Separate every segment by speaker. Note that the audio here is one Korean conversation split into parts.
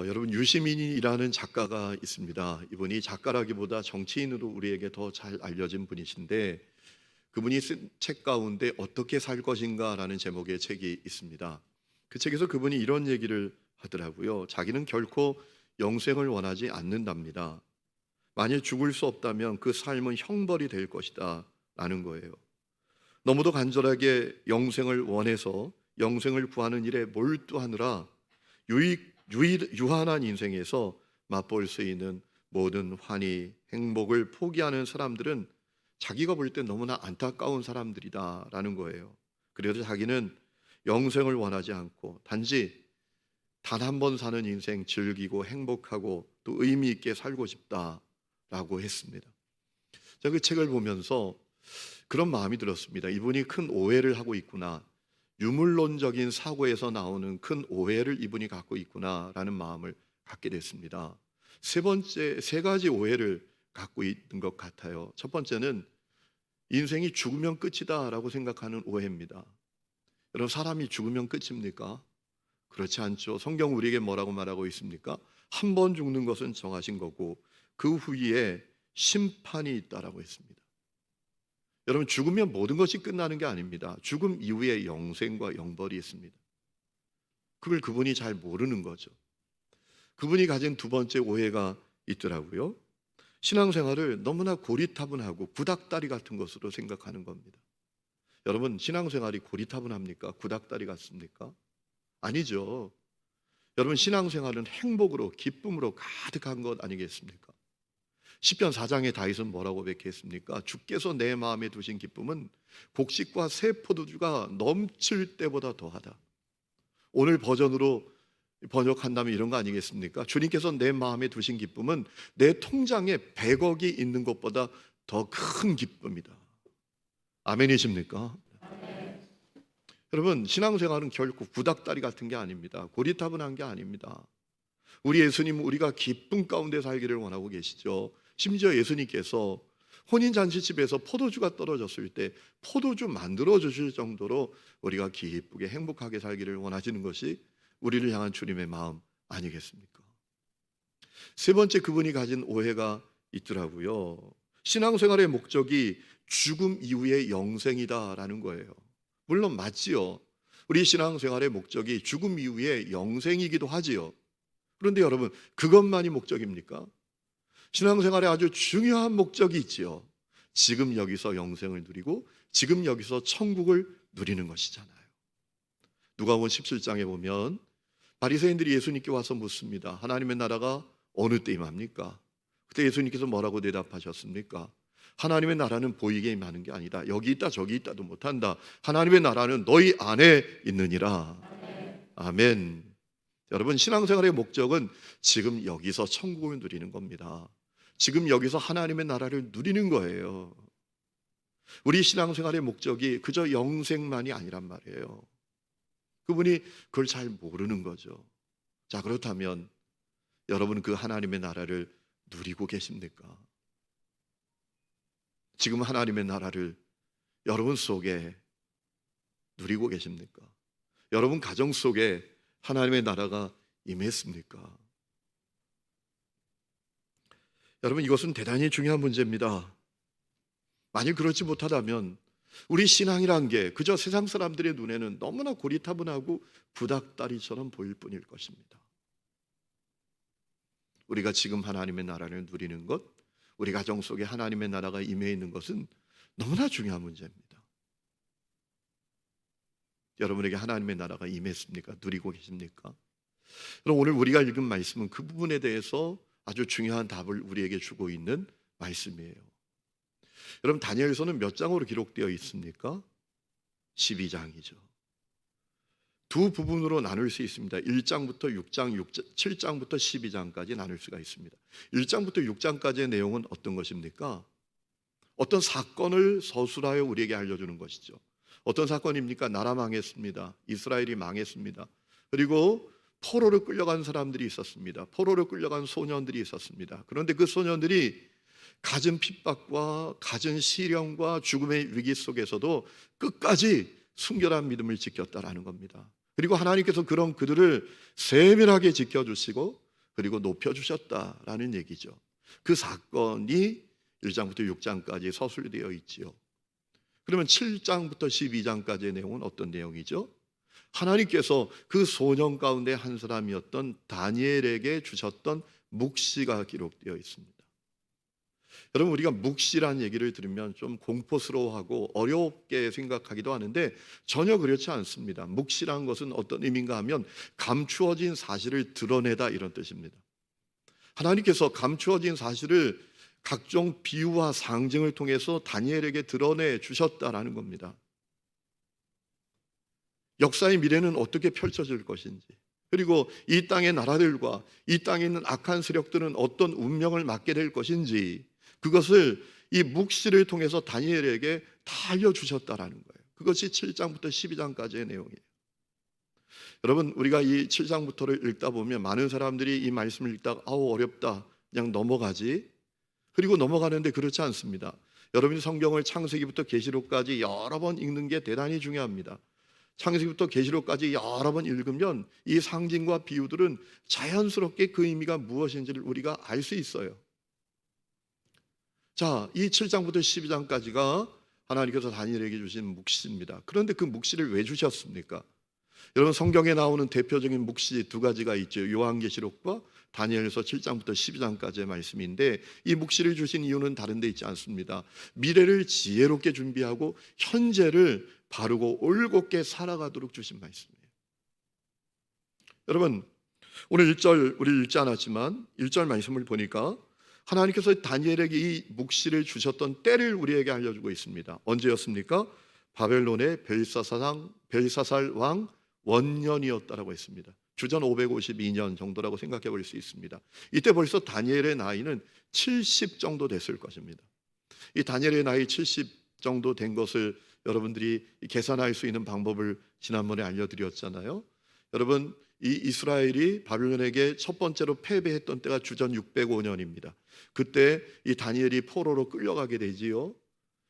Speaker 1: 여러분 유시민이라는 작가가 있습니다. 이분이 작가라기보다 정치인으로 우리에게 더 잘 알려진 분이신데 그분이 쓴 책 가운데 어떻게 살 것인가라는 제목의 책이 있습니다. 그 책에서 그분이 이런 얘기를 하더라고요. 자기는 결코 영생을 원하지 않는답니다. 만일 죽을 수 없다면 그 삶은 형벌이 될 것이다 라는 거예요. 너무도 간절하게 영생을 원해서 영생을 구하는 일에 몰두하느라 유한한 인생에서 맛볼 수 있는 모든 환희, 행복을 포기하는 사람들은 자기가 볼 때 너무나 안타까운 사람들이다라는 거예요. 그래서 자기는 영생을 원하지 않고 단지 단 한 번 사는 인생 즐기고 행복하고 또 의미 있게 살고 싶다라고 했습니다. 제가 그 책을 보면서 그런 마음이 들었습니다. 이분이 큰 오해를 하고 있구나. 유물론적인 사고에서 나오는 큰 오해를 이분이 갖고 있구나라는 마음을 갖게 됐습니다. 세 가지 오해를 갖고 있는 것 같아요. 첫 번째는 인생이 죽으면 끝이다라고 생각하는 오해입니다. 여러분, 사람이 죽으면 끝입니까? 그렇지 않죠. 성경 우리에게 뭐라고 말하고 있습니까? 한 번 죽는 것은 정하신 거고 그 후에 심판이 있다라고 했습니다. 여러분, 죽으면 모든 것이 끝나는 게 아닙니다. 죽음 이후에 영생과 영벌이 있습니다. 그걸 그분이 잘 모르는 거죠. 그분이 가진 두 번째 오해가 있더라고요. 신앙생활을 너무나 고리타분하고 구닥다리 같은 것으로 생각하는 겁니다. 여러분, 신앙생활이 고리타분합니까? 구닥다리 같습니까? 아니죠. 여러분, 신앙생활은 행복으로 기쁨으로 가득한 것 아니겠습니까? 시편 4장에 다윗은 뭐라고 백했습니까? 주께서 내 마음에 두신 기쁨은 곡식과 새 포도주가 넘칠 때보다 더하다. 오늘 버전으로 번역한다면 이런 거 아니겠습니까? 주님께서 내 마음에 두신 기쁨은 내 통장에 100억이 있는 것보다 더 큰 기쁨이다. 아멘이십니까? 여러분, 신앙생활은 결코 구닥다리 같은 게 아닙니다. 고리타분한 게 아닙니다. 우리 예수님은 우리가 기쁨 가운데 살기를 원하고 계시죠. 심지어 예수님께서 혼인잔치집에서 포도주가 떨어졌을 때 포도주 만들어 주실 정도로 우리가 기쁘게 행복하게 살기를 원하시는 것이 우리를 향한 주님의 마음 아니겠습니까? 세 번째, 그분이 가진 오해가 있더라고요. 신앙생활의 목적이 죽음 이후의 영생이다라는 거예요. 물론 맞지요. 우리 신앙생활의 목적이 죽음 이후의 영생이기도 하지요. 그런데 여러분, 그것만이 목적입니까? 신앙생활에 아주 중요한 목적이 있지요. 지금 여기서 영생을 누리고 지금 여기서 천국을 누리는 것이잖아요. 누가복음 17장에 보면 바리새인들이 예수님께 와서 묻습니다. 하나님의 나라가 어느 때 임합니까? 그때 예수님께서 뭐라고 대답하셨습니까? 하나님의 나라는 보이게 임하는 게 아니다. 여기 있다 저기 있다도 못한다. 하나님의 나라는 너희 안에 있느니라. 아멘. 여러분, 신앙생활의 목적은 지금 여기서 천국을 누리는 겁니다. 지금 여기서 하나님의 나라를 누리는 거예요. 우리 신앙생활의 목적이 그저 영생만이 아니란 말이에요. 그분이 그걸 잘 모르는 거죠. 자, 그렇다면 여러분, 그 하나님의 나라를 누리고 계십니까? 지금 하나님의 나라를 여러분 속에 누리고 계십니까? 여러분 가정 속에 하나님의 나라가 임했습니까? 여러분, 이것은 대단히 중요한 문제입니다. 만일 그렇지 못하다면 우리 신앙이란 게 그저 세상 사람들의 눈에는 너무나 고리타분하고 구닥다리처럼 보일 뿐일 것입니다. 우리가 지금 하나님의 나라를 누리는 것, 우리 가정 속에 하나님의 나라가 임해 있는 것은 너무나 중요한 문제입니다. 여러분에게 하나님의 나라가 임했습니까? 누리고 계십니까? 그럼 오늘 우리가 읽은 말씀은 그 부분에 대해서 아주 중요한 답을 우리에게 주고 있는 말씀이에요. 여러분, 다니엘서는 몇 장으로 기록되어 있습니까? 12장이죠. 두 부분으로 나눌 수 있습니다. 1장부터 6장, 7장부터 12장까지 나눌 수가 있습니다. 1장부터 6장까지의 내용은 어떤 것입니까? 어떤 사건을 서술하여 우리에게 알려주는 것이죠. 어떤 사건입니까? 나라 망했습니다. 이스라엘이 망했습니다. 그리고 포로로 끌려간 사람들이 있었습니다. 포로로 끌려간 소년들이 있었습니다. 그런데 그 소년들이 갖은 핍박과 갖은 시련과 죽음의 위기 속에서도 끝까지 순결한 믿음을 지켰다라는 겁니다. 그리고 하나님께서 그런 그들을 세밀하게 지켜주시고 그리고 높여주셨다라는 얘기죠. 그 사건이 1장부터 6장까지 서술되어 있지요. 그러면 7장부터 12장까지의 내용은 어떤 내용이죠? 하나님께서 그 소년 가운데 한 사람이었던 다니엘에게 주셨던 묵시가 기록되어 있습니다. 여러분, 우리가 묵시란 얘기를 들으면 좀 공포스러워하고 어렵게 생각하기도 하는데 전혀 그렇지 않습니다. 묵시란 것은 어떤 의미인가 하면 감추어진 사실을 드러내다, 이런 뜻입니다. 하나님께서 감추어진 사실을 각종 비유와 상징을 통해서 다니엘에게 드러내 주셨다라는 겁니다. 역사의 미래는 어떻게 펼쳐질 것인지, 그리고 이 땅의 나라들과 이 땅에 있는 악한 세력들은 어떤 운명을 맞게 될 것인지, 그것을 이 묵시를 통해서 다니엘에게 다 알려주셨다라는 거예요. 그것이 7장부터 12장까지의 내용이에요. 여러분, 우리가 이 7장부터를 읽다 보면 많은 사람들이 이 말씀을 읽다가 아우 어렵다, 그냥 넘어가지, 그리고 넘어가는데 그렇지 않습니다. 여러분이 성경을 창세기부터 계시록까지 여러 번 읽는 게 대단히 중요합니다. 창세기부터 계시록까지 여러 번 읽으면 이 상징과 비유들은 자연스럽게 그 의미가 무엇인지를 우리가 알 수 있어요. 자, 이 7장부터 12장까지가 하나님께서 다니엘에게 주신 묵시입니다. 그런데 그 묵시를 왜 주셨습니까? 여러분, 성경에 나오는 대표적인 묵시 두 가지가 있죠. 요한계시록과 다니엘서 7장부터 12장까지의 말씀인데, 이 묵시를 주신 이유는 다른 데 있지 않습니다. 미래를 지혜롭게 준비하고 현재를 바르고 올곧게 살아가도록 주신 말씀이에요. 여러분, 오늘 1절 우리 읽지 않았지만 1절 말씀을 보니까 하나님께서 다니엘에게 이 묵시를 주셨던 때를 우리에게 알려주고 있습니다. 언제였습니까? 바벨론의 벨사살 왕 원년이었다라고 했습니다. 주전 552년 정도라고 생각해 볼 수 있습니다. 이때 벌써 다니엘의 나이는 70 정도 됐을 것입니다. 이 다니엘의 나이 70 정도 된 것을 여러분들이 계산할 수 있는 방법을 지난번에 알려드렸잖아요. 여러분, 이 이스라엘이 바벨론에게 첫 번째로 패배했던 때가 주전 605년입니다. 그때 이 다니엘이 포로로 끌려가게 되지요.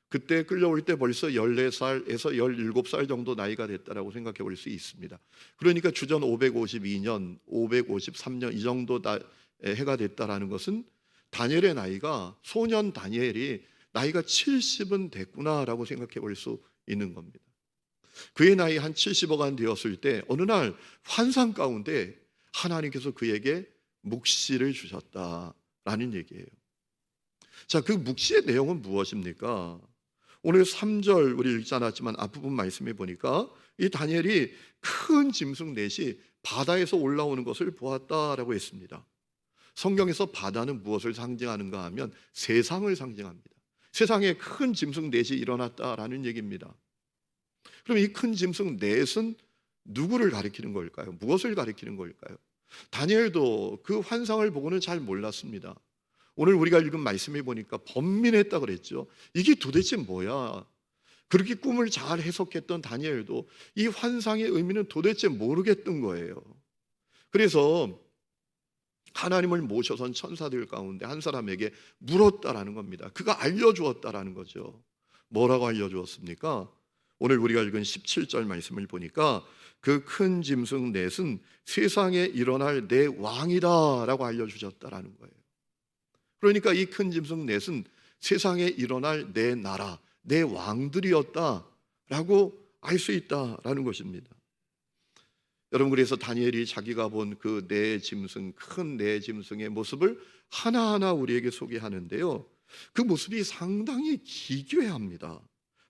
Speaker 1: 그때 끌려올 때 벌써 14살에서 17살 정도 나이가 됐다라고 생각해 볼 수 있습니다. 그러니까 주전 552년, 553년 이 정도 해가 됐다라는 것은 다니엘의 나이가, 소년 다니엘이 나이가 70은 됐구나라고 생각해 볼 수 있는 겁니다. 그의 나이 한 70어간 되었을 때 어느 날 환상 가운데 하나님께서 그에게 묵시를 주셨다라는 얘기예요. 자, 그 묵시의 내용은 무엇입니까? 오늘 3절 우리 읽지 않았지만 앞부분 말씀해 보니까 이 다니엘이 큰 짐승 넷이 바다에서 올라오는 것을 보았다라고 했습니다. 성경에서 바다는 무엇을 상징하는가 하면 세상을 상징합니다. 세상에 큰 짐승 넷이 일어났다라는 얘기입니다. 그럼 이 큰 짐승 넷은 누구를 가리키는 걸까요? 무엇을 가리키는 걸까요? 다니엘도 그 환상을 보고는 잘 몰랐습니다. 오늘 우리가 읽은 말씀해 보니까 번민했다 그랬죠. 이게 도대체 뭐야? 그렇게 꿈을 잘 해석했던 다니엘도 이 환상의 의미는 도대체 모르겠던 거예요. 그래서 하나님을 모셔선 천사들 가운데 한 사람에게 물었다라는 겁니다. 그가 알려주었다라는 거죠. 뭐라고 알려주었습니까? 오늘 우리가 읽은 17절 말씀을 보니까 그 큰 짐승 넷은 세상에 일어날 내 왕이다 라고 알려주셨다라는 거예요. 그러니까 이 큰 짐승 넷은 세상에 일어날 내 나라, 내 왕들이었다라고 알 수 있다라는 것입니다. 여러분, 그래서 다니엘이 자기가 본 그 네 짐승, 큰 네 짐승의 모습을 하나하나 우리에게 소개하는데요, 그 모습이 상당히 기괴합니다.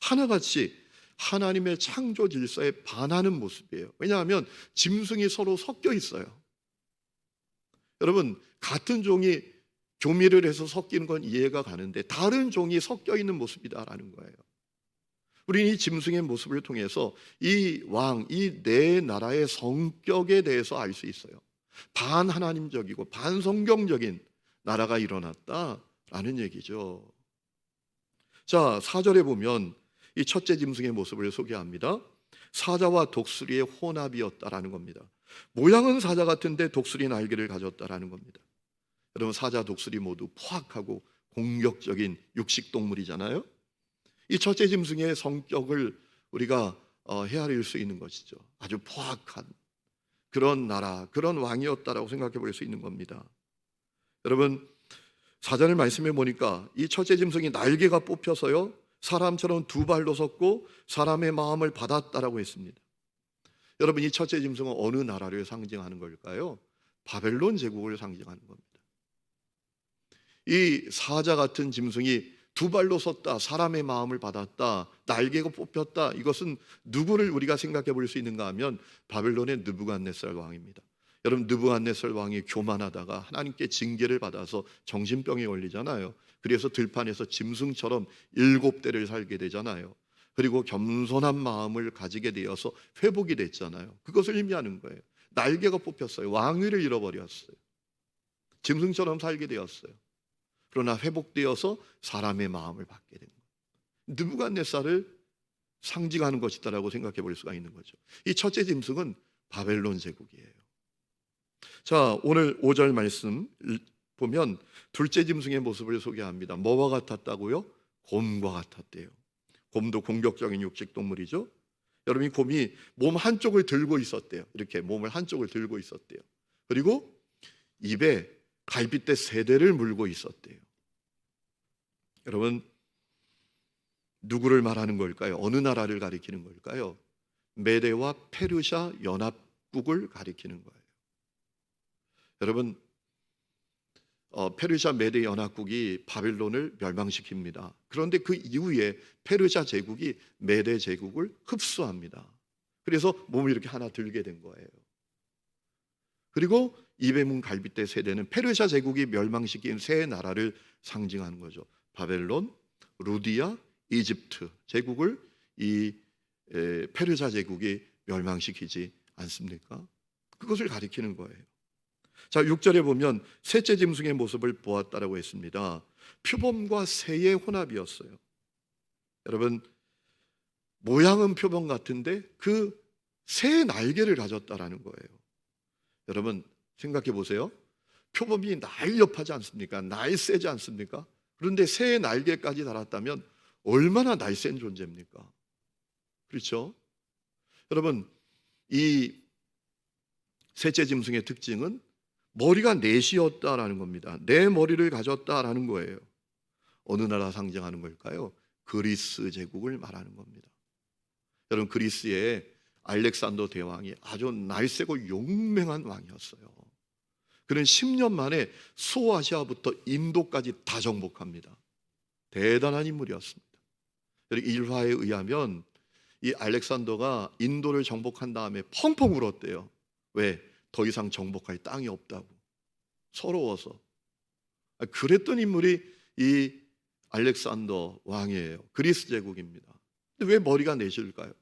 Speaker 1: 하나같이 하나님의 창조 질서에 반하는 모습이에요. 왜냐하면 짐승이 서로 섞여 있어요. 여러분, 같은 종이 교미를 해서 섞이는 건 이해가 가는데 다른 종이 섞여 있는 모습이다라는 거예요. 우리는 이 짐승의 모습을 통해서 이 왕, 이 네 나라의 성격에 대해서 알 수 있어요. 반하나님적이고 반성경적인 나라가 일어났다라는 얘기죠. 자, 4절에 보면 이 첫째 짐승의 모습을 소개합니다. 사자와 독수리의 혼합이었다라는 겁니다. 모양은 사자 같은데 독수리 날개를 가졌다라는 겁니다. 여러분, 사자, 독수리 모두 포악하고 공격적인 육식 동물이잖아요. 이 첫째 짐승의 성격을 우리가 헤아릴 수 있는 것이죠. 아주 포악한, 그런 나라, 그런 왕이었다라고 생각해 볼 수 있는 겁니다. 여러분, 사전을 말씀해 보니까 이 첫째 짐승이 날개가 뽑혀서요, 사람처럼 두 발로 섰고 사람의 마음을 받았다라고 했습니다. 여러분, 이 첫째 짐승은 어느 나라를 상징하는 걸까요? 바벨론 제국을 상징하는 겁니다. 이 사자 같은 짐승이 두 발로 섰다, 사람의 마음을 받았다, 날개가 뽑혔다, 이것은 누구를 우리가 생각해 볼 수 있는가 하면 바벨론의 느부갓네살 왕입니다. 여러분, 느부갓네살 왕이 교만하다가 하나님께 징계를 받아서 정신병에 걸리잖아요. 그래서 들판에서 짐승처럼 7대를 살게 되잖아요. 그리고 겸손한 마음을 가지게 되어서 회복이 됐잖아요. 그것을 의미하는 거예요. 날개가 뽑혔어요. 왕위를 잃어버렸어요. 짐승처럼 살게 되었어요. 그러나 회복되어서 사람의 마음을 받게 된 거예요. 느부갓네살을 상징하는 것이다라고 생각해 볼 수가 있는 거죠. 이 첫째 짐승은 바벨론 제국이에요. 자, 오늘 5절 말씀 보면 둘째 짐승의 모습을 소개합니다. 뭐와 같았다고요? 곰과 같았대요. 곰도 공격적인 육식 동물이죠. 여러분, 이 곰이 몸 한쪽을 들고 있었대요. 이렇게 몸을 한쪽을 들고 있었대요. 그리고 입에 갈빗대 3대를 물고 있었대요. 여러분, 누구를 말하는 걸까요? 어느 나라를 가리키는 걸까요? 메대와 페르시아 연합국을 가리키는 거예요. 여러분, 페르시아 메대 연합국이 바벨론을 멸망시킵니다. 그런데 그 이후에 페르시아 제국이 메대 제국을 흡수합니다. 그래서 몸을 이렇게 하나 들게 된 거예요. 그리고 입에 문 갈빗대 3대는 페르시아 제국이 멸망시킨 세 나라를 상징하는 거죠. 바벨론, 루디아, 이집트 제국을 이 페르시아 제국이 멸망시키지 않습니까? 그것을 가리키는 거예요. 자, 6절에 보면 셋째 짐승의 모습을 보았다라고 했습니다. 표범과 새의 혼합이었어요. 여러분, 모양은 표범 같은데 그 새의 날개를 가졌다라는 거예요. 여러분, 생각해 보세요. 표범이 날렵하지 않습니까? 날쌔지 않습니까? 그런데 새의 날개까지 달았다면 얼마나 날쌘 존재입니까? 그렇죠? 여러분, 이 셋째 짐승의 특징은 머리가 넷이었다라는 겁니다. 네 머리를 가졌다라는 거예요. 어느 나라 상징하는 걸까요? 그리스 제국을 말하는 겁니다. 여러분, 그리스의 알렉산더 대왕이 아주 날쌔고 용맹한 왕이었어요. 그는 10년 만에 소아시아부터 인도까지 다 정복합니다. 대단한 인물이었습니다. 일화에 의하면 이 알렉산더가 인도를 정복한 다음에 펑펑 울었대요. 왜? 더 이상 정복할 땅이 없다고. 서러워서. 그랬던 인물이 이 알렉산더 왕이에요. 그리스 제국입니다. 근데 왜 머리가 넷일까요?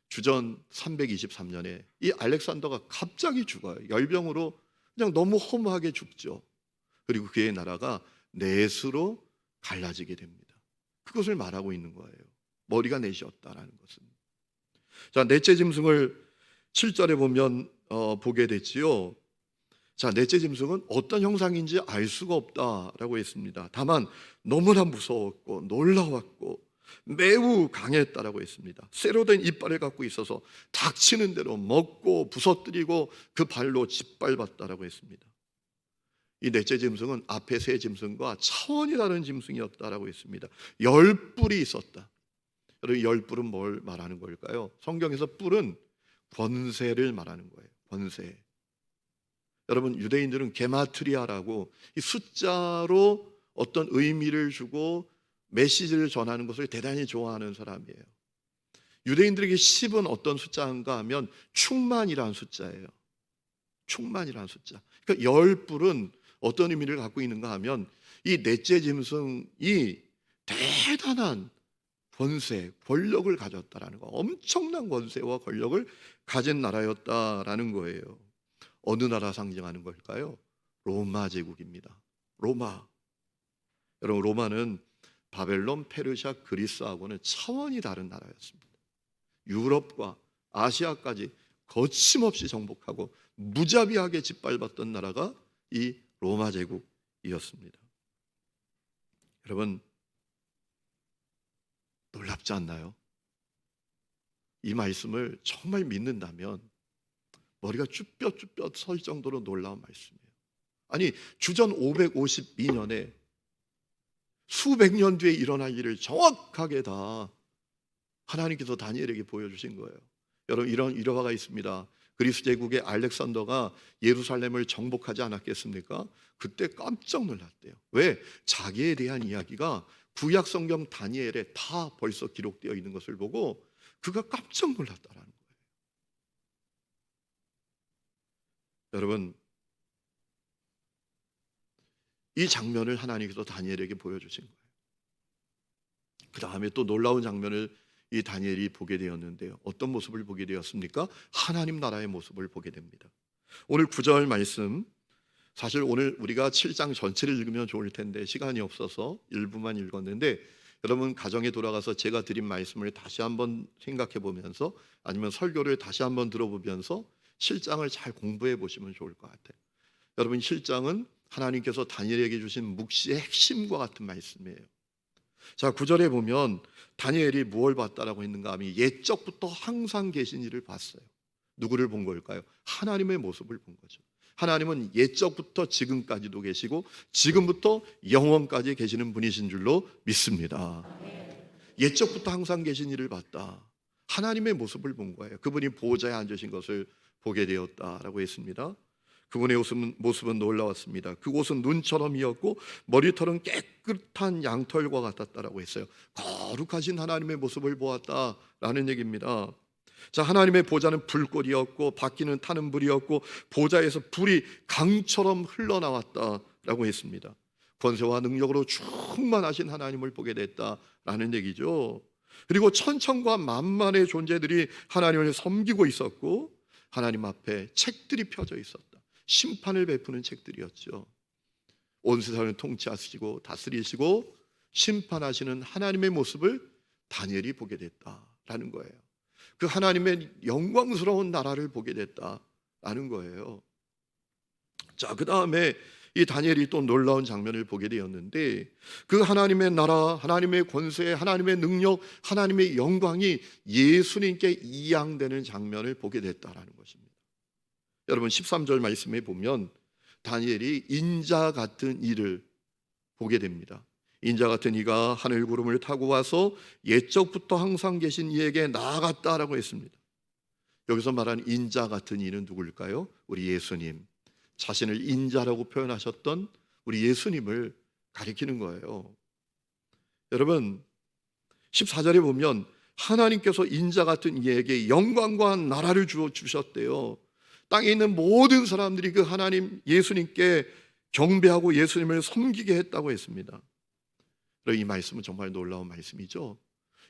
Speaker 1: 주전 323년에 이 알렉산더가 갑자기 죽어요. 열병으로 그냥 너무 허무하게 죽죠. 그리고 그의 나라가 넷으로 갈라지게 됩니다. 그것을 말하고 있는 거예요. 머리가 넷이었다라는 것은. 자, 넷째 짐승을 7절에 보면 보게 됐지요. 자, 넷째 짐승은 어떤 형상인지 알 수가 없다라고 했습니다. 다만 너무나 무서웠고 놀라웠고 매우 강했다라고 했습니다. 쇠로 된 이빨을 갖고 있어서 닥치는 대로 먹고 부서뜨리고 그 발로 짓밟았다라고 했습니다. 이 넷째 짐승은 앞에 세 짐승과 차원이 다른 짐승이었다라고 했습니다. 10뿔이 있었다. 여러분, 10뿔은 뭘 말하는 걸까요? 성경에서 뿔은 권세를 말하는 거예요. 권세. 여러분, 유대인들은 게마트리아라고 이 숫자로 어떤 의미를 주고 메시지를 전하는 것을 대단히 좋아하는 사람이에요. 유대인들에게 10은 어떤 숫자인가 하면 충만이라는 숫자예요. 충만이라는 숫자. 그러니까 10뿔은 어떤 의미를 갖고 있는가 하면 이 넷째 짐승이 대단한 권세, 권력을 가졌다라는 거, 엄청난 권세와 권력을 가진 나라였다라는 거예요. 어느 나라 상징하는 걸까요? 로마 제국입니다. 로마. 여러분, 로마는 바벨론, 페르시아, 그리스하고는 차원이 다른 나라였습니다. 유럽과 아시아까지 거침없이 정복하고 무자비하게 짓밟았던 나라가 이 로마 제국이었습니다. 여러분, 놀랍지 않나요? 이 말씀을 정말 믿는다면 머리가 쭈뼛쭈뼛 설 정도로 놀라운 말씀이에요. 아니, 주전 552년에 수백 년 뒤에 일어날 일을 정확하게 다 하나님께서 다니엘에게 보여주신 거예요. 여러분, 이런 일화가 있습니다. 그리스 제국의 알렉산더가 예루살렘을 정복하지 않았겠습니까? 그때 깜짝 놀랐대요. 왜? 자기에 대한 이야기가 구약 성경 다니엘에 다 벌써 기록되어 있는 것을 보고 그가 깜짝 놀랐다라는 거예요. 여러분, 이 장면을 하나님께서 다니엘에게 보여주신 거예요. 그 다음에 또 놀라운 장면을 이 다니엘이 보게 되었는데요. 어떤 모습을 보게 되었습니까? 하나님 나라의 모습을 보게 됩니다. 오늘 9절 말씀, 사실 오늘 우리가 7장 전체를 읽으면 좋을 텐데 시간이 없어서 일부만 읽었는데, 여러분 가정에 돌아가서 제가 드린 말씀을 다시 한번 생각해 보면서 아니면 설교를 다시 한번 들어보면서 7장을 잘 공부해 보시면 좋을 것 같아요. 여러분, 7장은 하나님께서 다니엘에게 주신 묵시의 핵심과 같은 말씀이에요. 자, 9절에 보면 다니엘이 무엇을 봤다라고 했는가 하면 옛적부터 항상 계신 이를 봤어요. 누구를 본 걸까요? 하나님의 모습을 본 거죠. 하나님은 옛적부터 지금까지도 계시고 지금부터 영원까지 계시는 분이신 줄로 믿습니다. 옛적부터 항상 계신 이를 봤다. 하나님의 모습을 본 거예요. 그분이 보호자에 앉으신 것을 보게 되었다라고 했습니다. 그분의 모습은 놀라웠습니다. 그 옷은 눈처럼이었고 머리털은 깨끗한 양털과 같았다라고 했어요. 거룩하신 하나님의 모습을 보았다라는 얘기입니다. 자, 하나님의 보좌는 불꽃이었고 바퀴는 타는 불이었고 보좌에서 불이 강처럼 흘러나왔다라고 했습니다. 권세와 능력으로 충만하신 하나님을 보게 됐다라는 얘기죠. 그리고 천천과 만만의 존재들이 하나님을 섬기고 있었고 하나님 앞에 책들이 펴져 있었다. 심판을 베푸는 책들이었죠. 온 세상을 통치하시고 다스리시고 심판하시는 하나님의 모습을 다니엘이 보게 됐다라는 거예요. 그 하나님의 영광스러운 나라를 보게 됐다라는 거예요. 자, 그 다음에 이 다니엘이 또 놀라운 장면을 보게 되었는데, 그 하나님의 나라, 하나님의 권세, 하나님의 능력, 하나님의 영광이 예수님께 이양되는 장면을 보게 됐다라는 것입니다. 여러분, 13절 말씀에 보면 다니엘이 인자 같은 이를 보게 됩니다. 인자 같은 이가 하늘 구름을 타고 와서 옛적부터 항상 계신 이에게 나아갔다라고 했습니다. 여기서 말하는 인자 같은 이는 누구일까요? 우리 예수님, 자신을 인자라고 표현하셨던 우리 예수님을 가리키는 거예요. 여러분, 14절에 보면 하나님께서 인자 같은 이에게 영광과 나라를 주셨대요. 땅에 있는 모든 사람들이 그 하나님 예수님께 경배하고 예수님을 섬기게 했다고 했습니다. 이 말씀은 정말 놀라운 말씀이죠.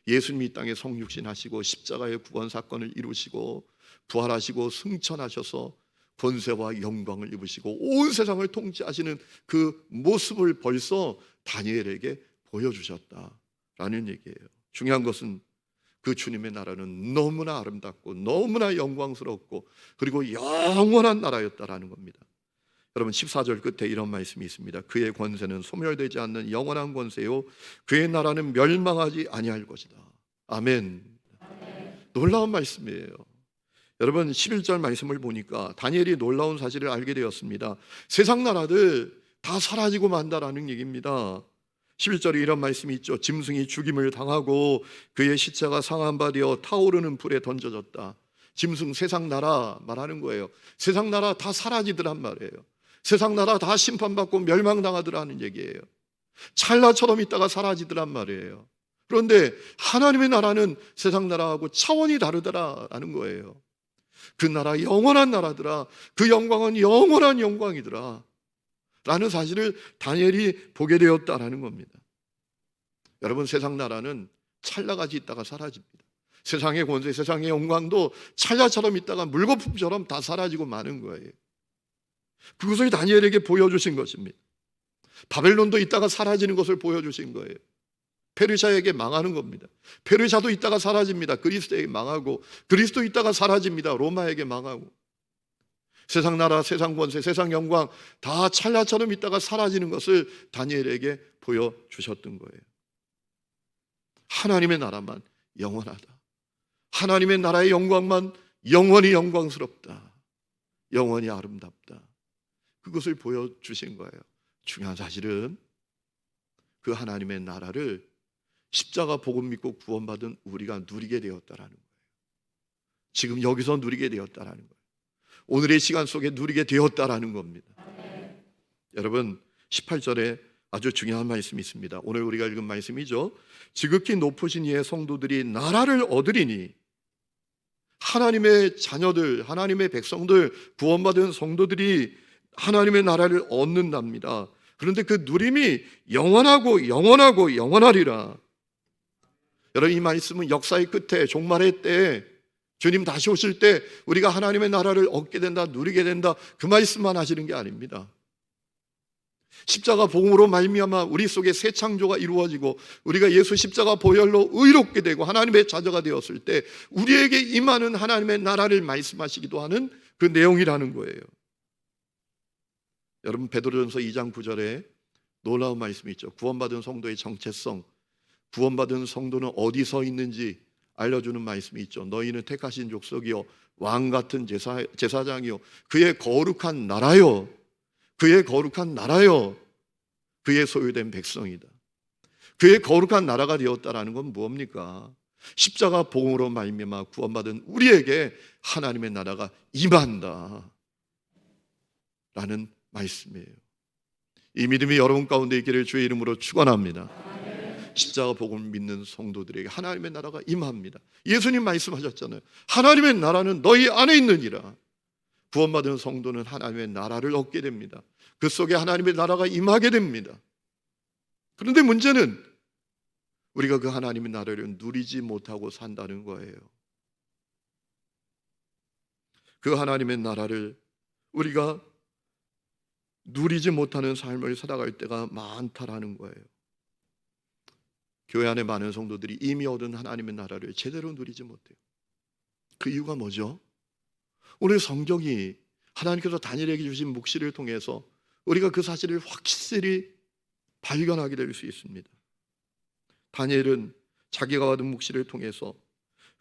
Speaker 1: 예수님이 이 땅에 성육신하시고 십자가의 구원 사건을 이루시고 부활하시고 승천하셔서 권세와 영광을 입으시고 온 세상을 통치하시는 그 모습을 벌써 다니엘에게 보여주셨다라는 얘기예요. 중요한 것은 그 주님의 나라는 너무나 아름답고 너무나 영광스럽고 그리고 영원한 나라였다라는 겁니다. 여러분, 14절 끝에 이런 말씀이 있습니다. 그의 권세는 소멸되지 않는 영원한 권세요 그의 나라는 멸망하지 아니할 것이다. 아멘. 놀라운 말씀이에요. 여러분, 11절 말씀을 보니까 다니엘이 놀라운 사실을 알게 되었습니다. 세상 나라들 다 사라지고 만다라는 얘기입니다. 11절에 이런 말씀이 있죠. 짐승이 죽임을 당하고 그의 시체가 상한 바 되어 타오르는 불에 던져졌다. 짐승, 세상 나라 말하는 거예요. 세상 나라 다 사라지더란 말이에요. 세상 나라 다 심판받고 멸망당하더라는 얘기예요. 찰나처럼 있다가 사라지더란 말이에요. 그런데 하나님의 나라는 세상 나라하고 차원이 다르더라라는 거예요. 그 나라 영원한 나라더라. 그 영광은 영원한 영광이더라 라는 사실을 다니엘이 보게 되었다라는 겁니다. 여러분, 세상 나라는 찰나같이 있다가 사라집니다. 세상의 권세, 세상의 영광도 찰나처럼 있다가 물거품처럼 다 사라지고 마는 거예요. 그것을 다니엘에게 보여주신 것입니다. 바벨론도 있다가 사라지는 것을 보여주신 거예요. 페르시아에게 망하는 겁니다. 페르시아도 있다가 사라집니다. 그리스에게 망하고, 그리스도 있다가 사라집니다. 로마에게 망하고. 세상 나라, 세상 권세, 세상 영광 다 찰나처럼 있다가 사라지는 것을 다니엘에게 보여주셨던 거예요. 하나님의 나라만 영원하다. 하나님의 나라의 영광만 영원히 영광스럽다. 영원히 아름답다. 그것을 보여주신 거예요. 중요한 사실은 그 하나님의 나라를 십자가 복음 믿고 구원받은 우리가 누리게 되었다라는 거예요. 지금 여기서 누리게 되었다라는 거예요. 오늘의 시간 속에 누리게 되었다라는 겁니다. 여러분 18절에 아주 중요한 말씀이 있습니다. 오늘 우리가 읽은 말씀이죠. 지극히 높으신 이의 성도들이 나라를 얻으리니, 하나님의 자녀들, 하나님의 백성들, 구원받은 성도들이 하나님의 나라를 얻는답니다. 그런데 그 누림이 영원하고 영원하고 영원하리라. 여러분 이 말씀은 역사의 끝에 종말의 때에 주님 다시 오실 때 우리가 하나님의 나라를 얻게 된다, 누리게 된다, 그 말씀만 하시는 게 아닙니다. 십자가 복음으로 말미암아 우리 속에 새 창조가 이루어지고 우리가 예수 십자가 보혈로 의롭게 되고 하나님의 자녀가 되었을 때 우리에게 임하는 하나님의 나라를 말씀하시기도 하는 그 내용이라는 거예요. 여러분 베드로전서 2장 9절에 놀라운 말씀이 있죠. 구원받은 성도의 정체성, 구원받은 성도는 어디 서 있는지 알려주는 말씀이 있죠. 너희는 택하신 족속이요 왕같은 제사장이요 그의 거룩한 나라요, 그의 거룩한 나라요, 그의 소유된 백성이다. 그의 거룩한 나라가 되었다라는 건 무엇입니까? 십자가 복음으로 말미암아 구원받은 우리에게 하나님의 나라가 임한다 라는 말씀이에요. 이 믿음이 여러분 가운데 있기를 주의 이름으로 축원합니다. 십자가 복음을 믿는 성도들에게 하나님의 나라가 임합니다. 예수님 말씀하셨잖아요. 하나님의 나라는 너희 안에 있느니라. 구원받은 성도는 하나님의 나라를 얻게 됩니다. 그 속에 하나님의 나라가 임하게 됩니다. 그런데 문제는 우리가 그 하나님의 나라를 누리지 못하고 산다는 거예요. 그 하나님의 나라를 우리가 누리지 못하는 삶을 살아갈 때가 많다라는 거예요. 교회 안에 많은 성도들이 이미 얻은 하나님의 나라를 제대로 누리지 못해요. 그 이유가 뭐죠? 오늘 성경이 하나님께서 다니엘에게 주신 묵시를 통해서 우리가 그 사실을 확실히 발견하게 될 수 있습니다. 다니엘은 자기가 받은 묵시를 통해서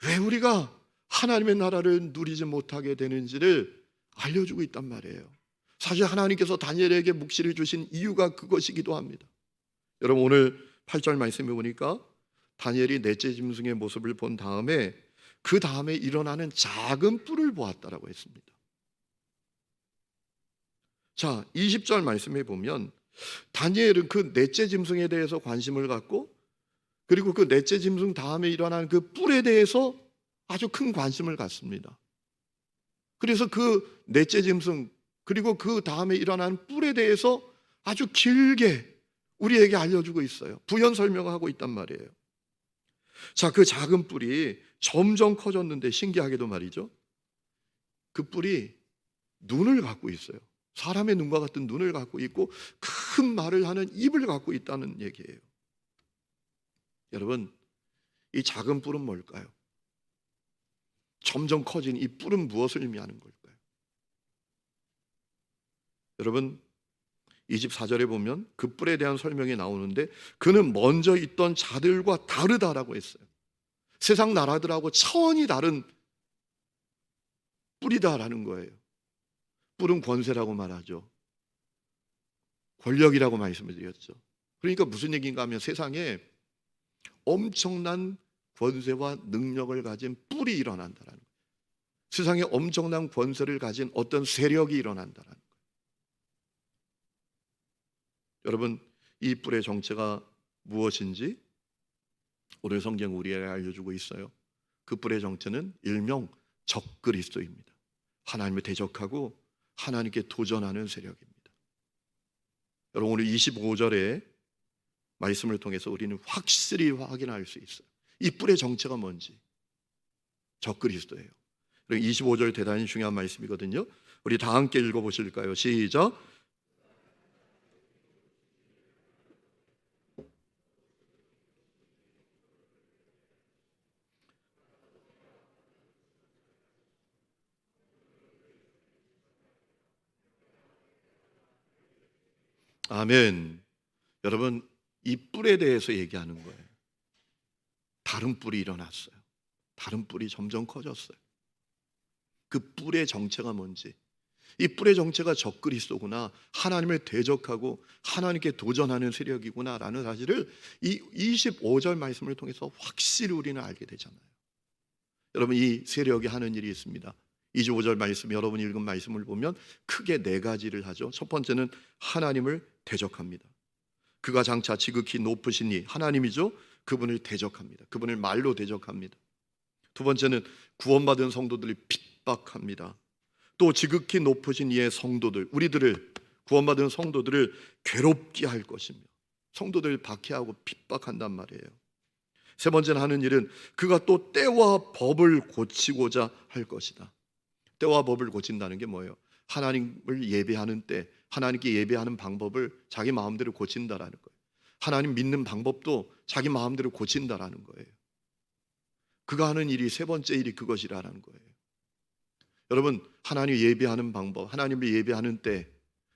Speaker 1: 왜 우리가 하나님의 나라를 누리지 못하게 되는지를 알려주고 있단 말이에요. 사실 하나님께서 다니엘에게 묵시를 주신 이유가 그것이기도 합니다. 여러분 오늘 8절 말씀해 보니까 다니엘이 넷째 짐승의 모습을 본 다음에 그 다음에 일어나는 작은 뿔을 보았다라고 했습니다. 자, 20절 말씀해 보면 다니엘은 그 넷째 짐승에 대해서 관심을 갖고 그리고 그 넷째 짐승 다음에 일어나는 그 뿔에 대해서 아주 큰 관심을 갖습니다. 그래서 그 넷째 짐승 그리고 그 다음에 일어나는 뿔에 대해서 아주 길게 우리에게 알려주고 있어요. 부연 설명하고 있단 말이에요. 자, 그 작은 뿔이 점점 커졌는데 신기하게도 말이죠. 그 뿔이 눈을 갖고 있어요. 사람의 눈과 같은 눈을 갖고 있고 큰 말을 하는 입을 갖고 있다는 얘기예요. 여러분, 이 작은 뿔은 뭘까요? 점점 커진 이 뿔은 무엇을 의미하는 걸까요? 여러분 24절에 보면 그 뿔에 대한 설명이 나오는데 그는 먼저 있던 자들과 다르다라고 했어요. 세상 나라들하고 차원이 다른 뿔이다라는 거예요. 뿔은 권세라고 말하죠. 권력이라고 말씀을 드렸죠. 그러니까 무슨 얘기인가 하면 세상에 엄청난 권세와 능력을 가진 뿔이 일어난다라는 거예요. 세상에 엄청난 권세를 가진 어떤 세력이 일어난다라는 거예요. 여러분 이 뿔의 정체가 무엇인지 오늘 성경 우리에게 알려주고 있어요. 그 뿔의 정체는 일명 적그리스도입니다. 하나님을 대적하고 하나님께 도전하는 세력입니다. 여러분 오늘 25절에 말씀을 통해서 우리는 확실히 확인할 수 있어요. 이 뿔의 정체가 뭔지. 적그리스도예요. 그리고 25절 대단히 중요한 말씀이거든요. 우리 다 함께 읽어보실까요? 시작. 아멘. 여러분 이 뿔에 대해서 얘기하는 거예요. 다른 뿔이 일어났어요. 다른 뿔이 점점 커졌어요. 그 뿔의 정체가 뭔지, 이 뿔의 정체가 적그리스도구나, 하나님을 대적하고 하나님께 도전하는 세력이구나라는 사실을 이 25절 말씀을 통해서 확실히 우리는 알게 되잖아요. 여러분, 이 세력이 하는 일이 있습니다. 25절 말씀, 여러분이 읽은 말씀을 보면 크게 네 가지를 하죠. 첫 번째는 하나님을 대적합니다. 그가 장차 지극히 높으신 이 하나님이죠. 그분을 대적합니다. 그분을 말로 대적합니다. 두 번째는 구원받은 성도들을 핍박합니다. 또 지극히 높으신 이의 성도들, 우리들을, 구원받은 성도들을 괴롭게 할 것이며 성도들을 박해하고 핍박한단 말이에요. 세 번째는 하는 일은 그가 또 때와 법을 고치고자 할 것이다. 때와 법을 고친다는 게 뭐예요? 하나님을 예배하는 때, 하나님께 예배하는 방법을 자기 마음대로 고친다라는 거예요. 하나님 믿는 방법도 자기 마음대로 고친다라는 거예요. 그가 하는 일이, 세 번째 일이 그것이라는 거예요. 여러분, 하나님 예배하는 방법, 하나님을 예배하는 때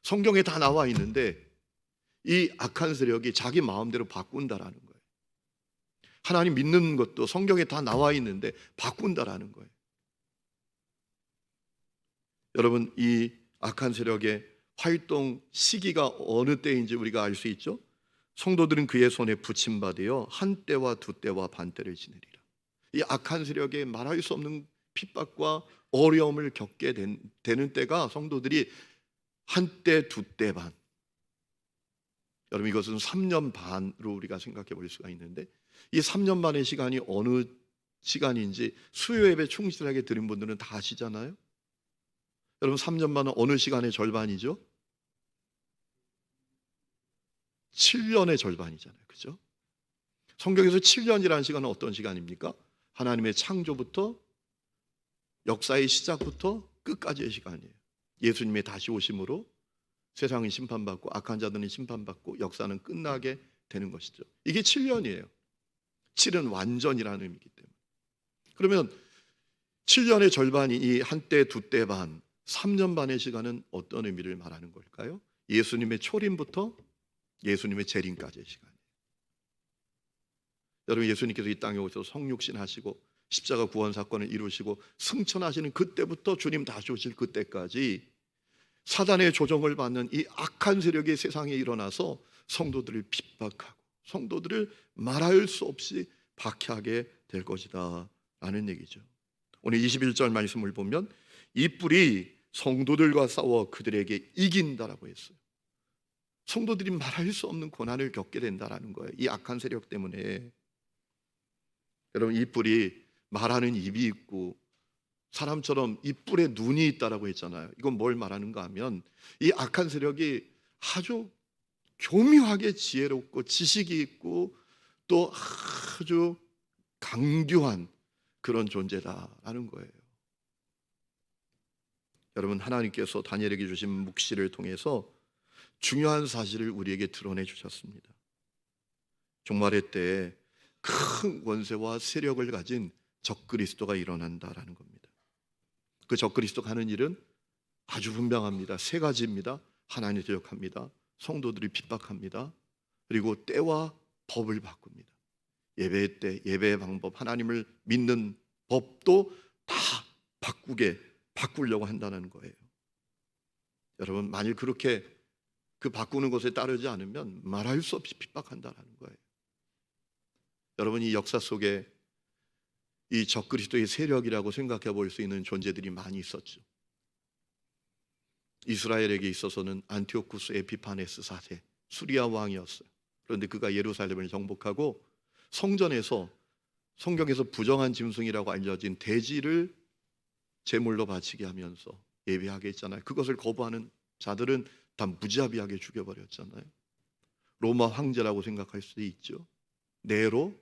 Speaker 1: 성경에 다 나와 있는데 이 악한 세력이 자기 마음대로 바꾼다라는 거예요. 하나님 믿는 것도 성경에 다 나와 있는데 바꾼다라는 거예요. 여러분, 이 악한 세력의 활동 시기가 어느 때인지 우리가 알 수 있죠? 성도들은 그의 손에 붙임받으여 한 때와 두 때와 반 때를 지내리라. 이 악한 세력의 말할 수 없는 핍박과 어려움을 겪게 되는 때가 성도들이 한 때, 두 때 반. 여러분, 이것은 3년 반으로 우리가 생각해 볼 수가 있는데 이 3년 반의 시간이 어느 시간인지 수요 예배 충실하게 드린 분들은 다 아시잖아요. 여러분, 3년 반은 어느 시간의 절반이죠? 7년의 절반이잖아요. 그죠? 성경에서 7년이라는 시간은 어떤 시간입니까? 하나님의 창조부터 역사의 시작부터 끝까지의 시간이에요. 예수님의 다시 오심으로 세상은 심판받고 악한 자들은 심판받고 역사는 끝나게 되는 것이죠. 이게 7년이에요. 7은 완전이라는 의미이기 때문에. 그러면 7년의 절반이 이 한때, 두 때 반, 3년 반의 시간은 어떤 의미를 말하는 걸까요? 예수님의 초림부터 예수님의 재림까지의 시간이에요. 여러분, 예수님께서 이 땅에 오셔서 성육신 하시고 십자가 구원 사건을 이루시고 승천하시는 그때부터 주님 다시 오실 그때까지 사단의 조정을 받는 이 악한 세력이 세상에 일어나서 성도들을 핍박하고 성도들을 말할 수 없이 박해하게 될 것이다 라는 얘기죠. 오늘 21절 말씀을 보면 이 뿔이 성도들과 싸워 그들에게 이긴다라고 했어요. 성도들이 말할 수 없는 고난을 겪게 된다라는 거예요. 이 악한 세력 때문에. 여러분, 이 뿔이 말하는 입이 있고 사람처럼 이 뿔에 눈이 있다라고 했잖아요. 이건 뭘 말하는가 하면 이 악한 세력이 아주 교묘하게 지혜롭고 지식이 있고 또 아주 강교한 그런 존재다라는 거예요. 여러분, 하나님께서 다니엘에게 주신 묵시를 통해서 중요한 사실을 우리에게 드러내 주셨습니다. 종말의 때에 큰 권세와 세력을 가진 적그리스도가 일어난다라는 겁니다. 그 적그리스도가 하는 일은 아주 분명합니다. 세 가지입니다. 하나님을 대적합니다. 성도들이 핍박합니다. 그리고 때와 법을 바꿉니다. 예배의 때, 예배의 방법, 하나님을 믿는 법도 다 바꾸려고 한다는 거예요. 여러분, 만일 그렇게 그 바꾸는 것에 따르지 않으면 말할 수 없이 핍박한다는 거예요. 여러분, 이 역사 속에 이 적그리스도의 세력이라고 생각해 볼 수 있는 존재들이 많이 있었죠. 이스라엘에게 있어서는 안티오쿠스 에피파네스 4세 수리아 왕이었어요. 그런데 그가 예루살렘을 정복하고 성전에서 성경에서 부정한 짐승이라고 알려진 돼지를 제물로 바치게 하면서 예배하게 했잖아요. 그것을 거부하는 자들은 다 무자비하게 죽여버렸잖아요. 로마 황제라고 생각할 수도 있죠. 네로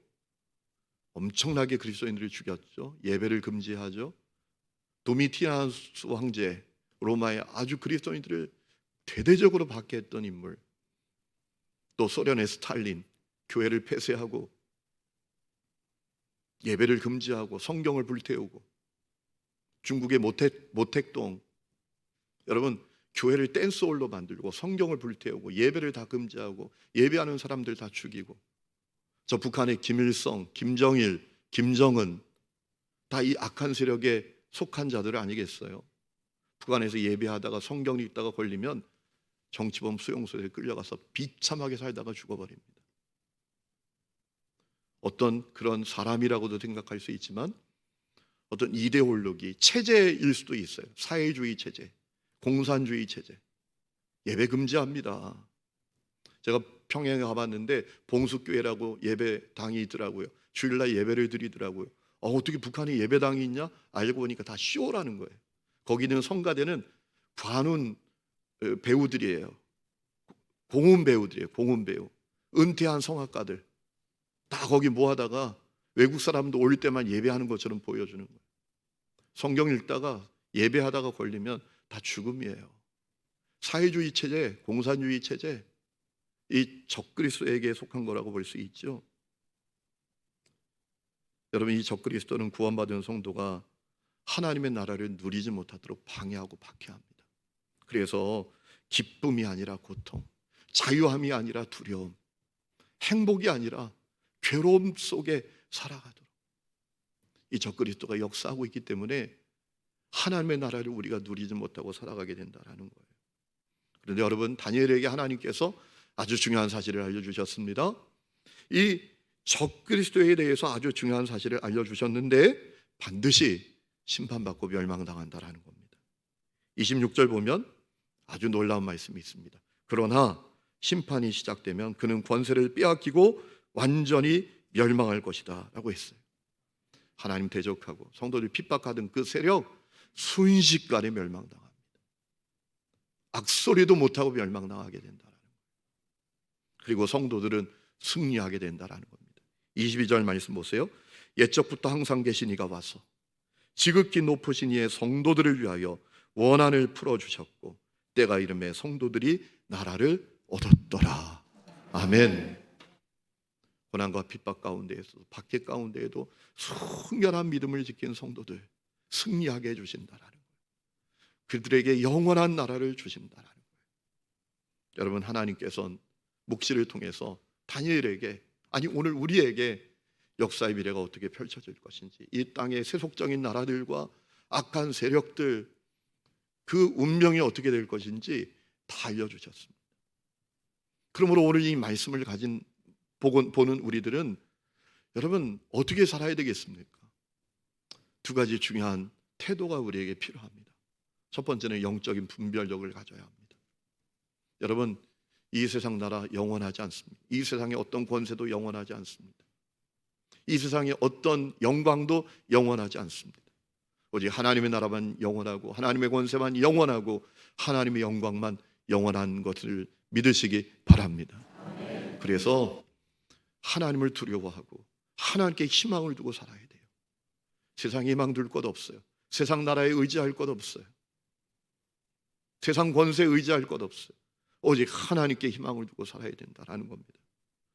Speaker 1: 엄청나게 그리스도인들을 죽였죠. 예배를 금지하죠. 도미티아누스 황제, 로마의 아주 그리스도인들을 대대적으로 박해했던 인물. 또 소련의 스탈린, 교회를 폐쇄하고 예배를 금지하고 성경을 불태우고, 중국의 모택동, 여러분, 교회를 댄스홀로 만들고 성경을 불태우고 예배를 다 금지하고 예배하는 사람들 다 죽이고, 저 북한의 김일성, 김정일, 김정은 다 이 악한 세력에 속한 자들 아니겠어요? 북한에서 예배하다가 성경 읽다가 걸리면 정치범 수용소에 끌려가서 비참하게 살다가 죽어버립니다. 어떤 그런 사람이라고도 생각할 수 있지만 어떤 이데올로기, 체제일 수도 있어요. 사회주의 체제, 공산주의 체제. 예배 금지합니다. 제가 평양에 가봤는데 봉숙교회라고 예배당이 있더라고요. 주일날 예배를 드리더라고요. 어떻게 북한에 예배당이 있냐? 알고 보니까 다 쇼라는 거예요. 거기는 성가대는 관훈 배우들이에요. 공훈 배우들이에요. 공훈 배우. 은퇴한 성악가들. 다 거기 모아다가 외국 사람도 올 때만 예배하는 것처럼 보여주는 거예요. 성경 읽다가 예배하다가 걸리면 다 죽음이에요. 사회주의 체제, 공산주의 체제, 이 적그리스도에게 속한 거라고 볼 수 있죠. 여러분, 이 적그리스도는 구원받은 성도가 하나님의 나라를 누리지 못하도록 방해하고 박해합니다. 그래서 기쁨이 아니라 고통, 자유함이 아니라 두려움, 행복이 아니라 괴로움 속에 살아가도록 이 적그리스도가 역사하고 있기 때문에 하나님의 나라를 우리가 누리지 못하고 살아가게 된다는 거예요. 그런데 여러분, 다니엘에게 하나님께서 아주 중요한 사실을 알려주셨습니다. 이 적그리스도에 대해서 아주 중요한 사실을 알려주셨는데 반드시 심판받고 멸망당한다라는 겁니다. 26절 보면 아주 놀라운 말씀이 있습니다. 그러나 심판이 시작되면 그는 권세를 빼앗기고 완전히 멸망할 것이다 라고 했어요. 하나님 대적하고 성도들 핍박하던 그 세력 순식간에 멸망당합니다. 악소리도 못하고 멸망당하게 된다는 거예요. 그리고 성도들은 승리하게 된다는 겁니다. 22절 말씀 보세요. 옛적부터 항상 계신 이가 와서 지극히 높으신 이의 성도들을 위하여 원한을 풀어주셨고 때가 이름에 성도들이 나라를 얻었더라. 아멘. 고난과 핍박 가운데에서도 박해 가운데에도 순결한 믿음을 지킨 성도들 승리하게 해주신다라는 거예요. 그들에게 영원한 나라를 주신다라는 거예요. 여러분, 하나님께서는 묵시를 통해서 다니엘에게, 아니 오늘 우리에게 역사의 미래가 어떻게 펼쳐질 것인지, 이 땅의 세속적인 나라들과 악한 세력들 그 운명이 어떻게 될 것인지 다 알려주셨습니다. 그러므로 오늘 이 말씀을 보는 우리들은 여러분 어떻게 살아야 되겠습니까? 두 가지 중요한 태도가 우리에게 필요합니다. 첫 번째는 영적인 분별력을 가져야 합니다. 여러분, 이 세상 나라 영원하지 않습니다. 이 세상의 어떤 권세도 영원하지 않습니다. 이 세상의 어떤 영광도 영원하지 않습니다. 오직 하나님의 나라만 영원하고 하나님의 권세만 영원하고 하나님의 영광만 영원한 것을 믿으시기 바랍니다. 그래서 하나님을 두려워하고 하나님께 희망을 두고 살아야 돼요. 세상에 희망 둘 것 없어요. 세상 나라에 의지할 것 없어요. 세상 권세에 의지할 것 없어요. 오직 하나님께 희망을 두고 살아야 된다는 겁니다.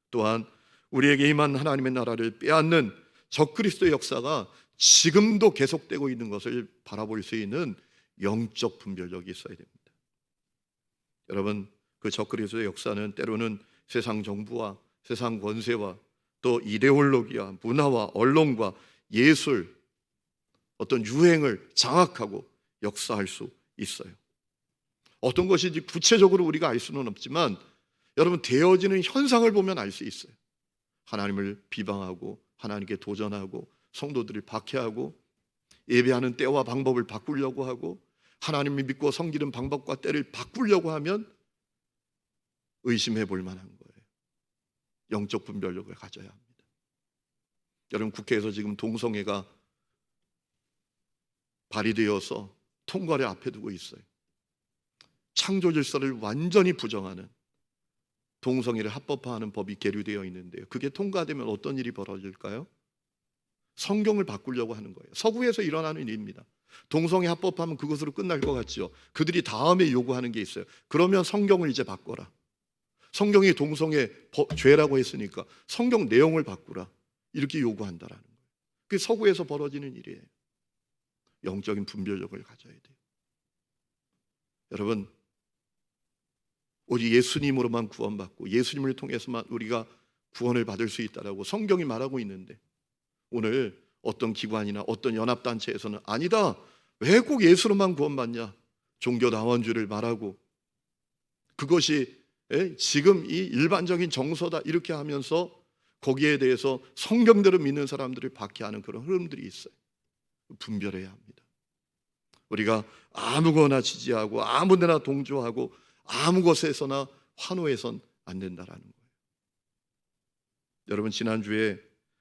Speaker 1: 또한 우리에게 임한 하나님의 나라를 빼앗는 적그리스도의 역사가 지금도 계속되고 있는 것을 바라볼 수 있는 영적 분별력이 있어야 됩니다. 여러분, 그 적그리스도의 역사는 때로는 세상 정부와 세상 권세와 또 이데올로기와 문화와 언론과 예술, 어떤 유행을 장악하고 역사할 수 있어요. 어떤 것인지 구체적으로 우리가 알 수는 없지만 여러분, 되어지는 현상을 보면 알 수 있어요. 하나님을 비방하고 하나님께 도전하고 성도들을 박해하고 예배하는 때와 방법을 바꾸려고 하고 하나님을 믿고 섬기는 방법과 때를 바꾸려고 하면 의심해 볼 만한 거예요. 영적 분별력을 가져야 합니다. 여러분, 국회에서 지금 동성애가 발의되어서 통과를 앞에 두고 있어요. 창조 질서를 완전히 부정하는 동성애를 합법화하는 법이 계류되어 있는데요. 그게 통과되면 어떤 일이 벌어질까요? 성경을 바꾸려고 하는 거예요. 서구에서 일어나는 일입니다. 동성애 합법화하면 그것으로 끝날 것 같죠. 그들이 다음에 요구하는 게 있어요. 그러면 성경을 이제 바꿔라. 성경이 동성애 죄라고 했으니까 성경 내용을 바꾸라. 이렇게 요구한다라는 거예요. 그게 서구에서 벌어지는 일이에요. 영적인 분별력을 가져야 돼요. 여러분, 오직 예수님으로만 구원받고 예수님을 통해서만 우리가 구원을 받을 수 있다라고 성경이 말하고 있는데 오늘 어떤 기관이나 어떤 연합단체에서는 아니다, 왜 꼭 예수로만 구원받냐, 종교다원주의를 말하고 그것이 지금 이 일반적인 정서다 이렇게 하면서 거기에 대해서 성경대로 믿는 사람들을 박해하는 그런 흐름들이 있어요. 분별해야 합니다. 우리가 아무거나 지지하고 아무데나 동조하고 아무 것에서나 환호해선 안 된다라는 거예요. 여러분, 지난주에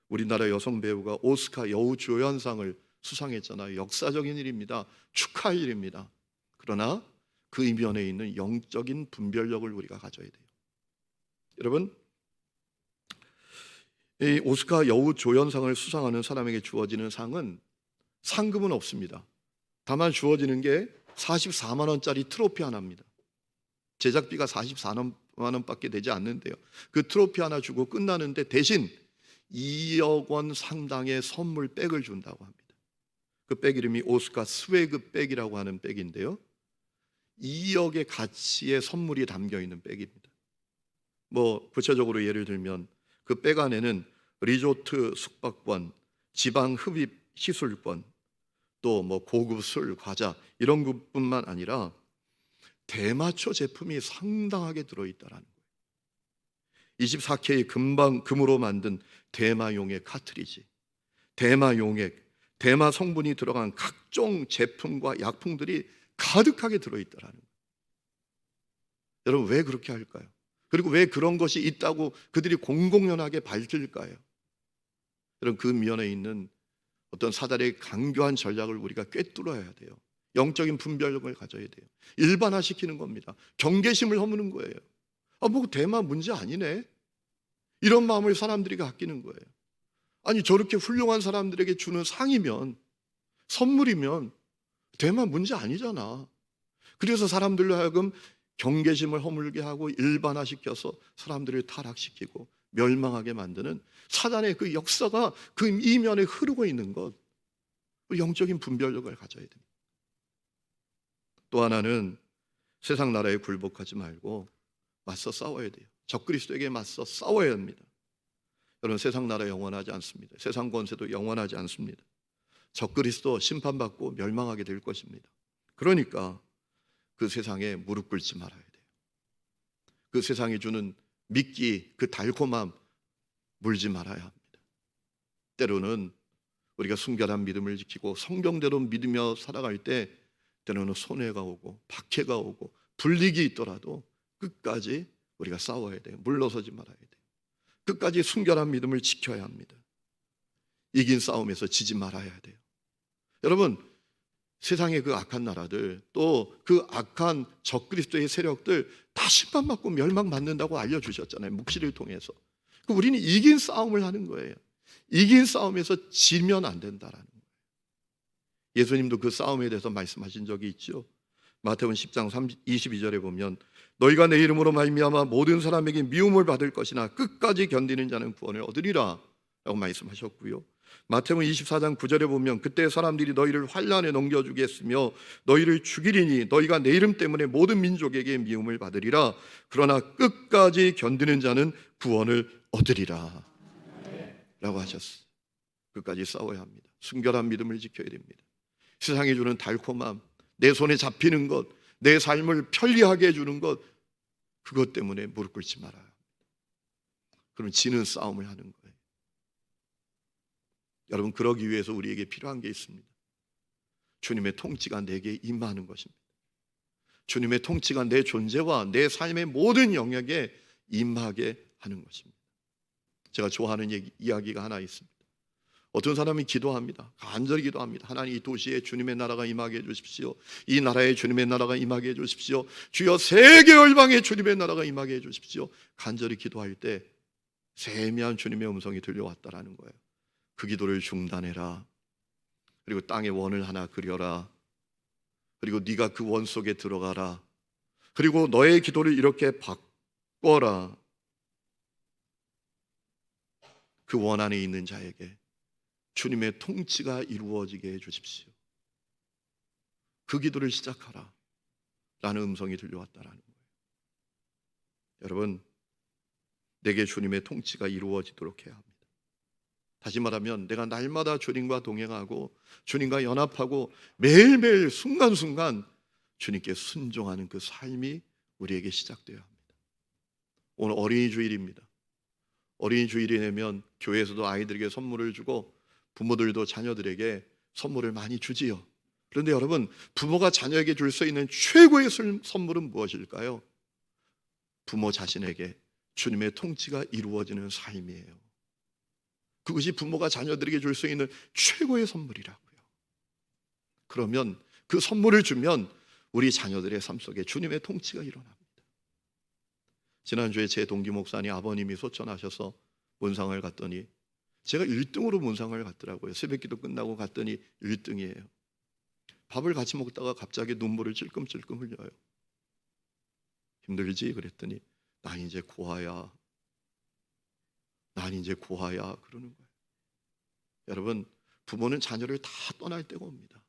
Speaker 1: 우리나라 여성 배우가 오스카 여우조연상을 수상했잖아요. 역사적인 일입니다. 축하할 일입니다. 그러나 그 이면에 있는 영적인 분별력을 우리가 가져야 돼요. 여러분, 이 오스카 여우조연상을 수상하는 사람에게 주어지는 상은 상금은 없습니다. 다만 주어지는 게 44만 원짜리 트로피 하나입니다. 제작비가 44만 원밖에 되지 않는데요. 그 트로피 하나 주고 끝나는데 대신 2억 원 상당의 선물 백을 준다고 합니다. 그 백 이름이 오스카 스웨그 백이라고 하는 백인데요. 2억의 가치의 선물이 담겨 있는 백입니다. 뭐 구체적으로 예를 들면 그 백 안에는 리조트 숙박권, 지방 흡입 시술권, 또 뭐 고급 술, 과자 이런 것뿐만 아니라 대마초 제품이 상당하게 들어있다라는 거예요. 24K 금으로 만든 대마용액 카트리지, 대마용액, 대마 성분이 들어간 각종 제품과 약품들이 가득하게 들어있다라는 거예요. 여러분, 왜 그렇게 할까요? 그리고 왜 그런 것이 있다고 그들이 공공연하게 밝힐까요? 여러분, 그 면에 있는 어떤 사단의 강교한 전략을 우리가 꿰뚫어야 돼요. 영적인 분별력을 가져야 돼요. 일반화시키는 겁니다. 경계심을 허무는 거예요. 뭐 대마 문제 아니네, 이런 마음을 사람들이 갖기는 거예요. 아니, 저렇게 훌륭한 사람들에게 주는 상이면, 선물이면 대마 문제 아니잖아. 그래서 사람들로 하여금 경계심을 허물게 하고 일반화시켜서 사람들을 타락시키고 멸망하게 만드는 사단의 그 역사가 그 이면에 흐르고 있는 것, 영적인 분별력을 가져야 됩니다. 또 하나는 세상 나라에 굴복하지 말고 맞서 싸워야 돼요. 적그리스도에게 맞서 싸워야 합니다. 여러분, 세상 나라 영원하지 않습니다. 세상 권세도 영원하지 않습니다. 적그리스도 심판받고 멸망하게 될 것입니다. 그러니까 그 세상에 무릎 꿇지 말아야 돼요. 그 세상이 주는 미끼, 그 달콤함 물지 말아야 합니다. 때로는 우리가 순결한 믿음을 지키고 성경대로 믿으며 살아갈 때 때로는 손해가 오고 박해가 오고 불이익이 있더라도 끝까지 우리가 싸워야 돼요. 물러서지 말아야 돼요. 끝까지 순결한 믿음을 지켜야 합니다. 이긴 싸움에서 지지 말아야 돼요. 여러분, 세상의 그 악한 나라들, 또 그 악한 적그리스도의 세력들 다 심판받고 멸망받는다고 알려주셨잖아요. 묵시를 통해서. 우리는 이긴 싸움을 하는 거예요. 이긴 싸움에서 지면 안 된다라는 거예요. 예수님도 그 싸움에 대해서 말씀하신 적이 있죠. 마태복음 10장 22절에 보면 너희가 내 이름으로 말미암아 모든 사람에게 미움을 받을 것이나 끝까지 견디는 자는 구원을 얻으리라 라고 말씀하셨고요. 마태복음 24장 9절에 보면 그때 사람들이 너희를 환난에 넘겨주겠으며 너희를 죽이리니 너희가 내 이름 때문에 모든 민족에게 미움을 받으리라. 그러나 끝까지 견디는 자는 구원을 얻으리라 라고 하셨어요. 끝까지 싸워야 합니다. 순결한 믿음을 지켜야 됩니다. 세상이 주는 달콤함, 내 손에 잡히는 것, 내 삶을 편리하게 해주는 것, 그것 때문에 무릎 꿇지 말아야 합니다. 그럼 지는 싸움을 하는 거예요. 여러분, 그러기 위해서 우리에게 필요한 게 있습니다. 주님의 통치가 내게 임하는 것입니다. 주님의 통치가 내 존재와 내 삶의 모든 영역에 임하게 하는 것입니다. 제가 좋아하는 이야기가 하나 있습니다. 어떤 사람이 기도합니다. 간절히 기도합니다. 하나님, 이 도시에 주님의 나라가 임하게 해주십시오. 이 나라에 주님의 나라가 임하게 해주십시오. 주여, 세계 열방에 주님의 나라가 임하게 해주십시오. 간절히 기도할 때 세미한 주님의 음성이 들려왔다라는 거예요. 그 기도를 중단해라. 그리고 땅에 원을 하나 그려라. 그리고 네가 그 원 속에 들어가라. 그리고 너의 기도를 이렇게 바꿔라. 그 원 안에 있는 자에게 주님의 통치가 이루어지게 해주십시오. 그 기도를 시작하라 라는 음성이 들려왔다라는 거예요. 여러분, 내게 주님의 통치가 이루어지도록 해야 합니다. 다시 말하면 내가 날마다 주님과 동행하고 주님과 연합하고 매일매일 순간순간 주님께 순종하는 그 삶이 우리에게 시작되어야 합니다. 오늘 어린이 주일입니다. 어린이 주일이 되면 교회에서도 아이들에게 선물을 주고 부모들도 자녀들에게 선물을 많이 주지요. 그런데 여러분, 부모가 자녀에게 줄 수 있는 최고의 선물은 무엇일까요? 부모 자신에게 주님의 통치가 이루어지는 삶이에요. 그것이 부모가 자녀들에게 줄 수 있는 최고의 선물이라고요. 그러면 그 선물을 주면 우리 자녀들의 삶 속에 주님의 통치가 일어납니다. 지난주에 제 동기 목사님 아버님이 소천하셔서 문상을 갔더니 제가 1등으로 문상을 갔더라고요. 새벽기도 끝나고 갔더니 1등이에요. 밥을 같이 먹다가 갑자기 눈물을 찔끔찔끔 흘려요. 힘들지? 그랬더니 난 이제 고아야. 난 이제 고아야 그러는 거예요. 여러분, 부모는 자녀를 다 떠날 때가 옵니다.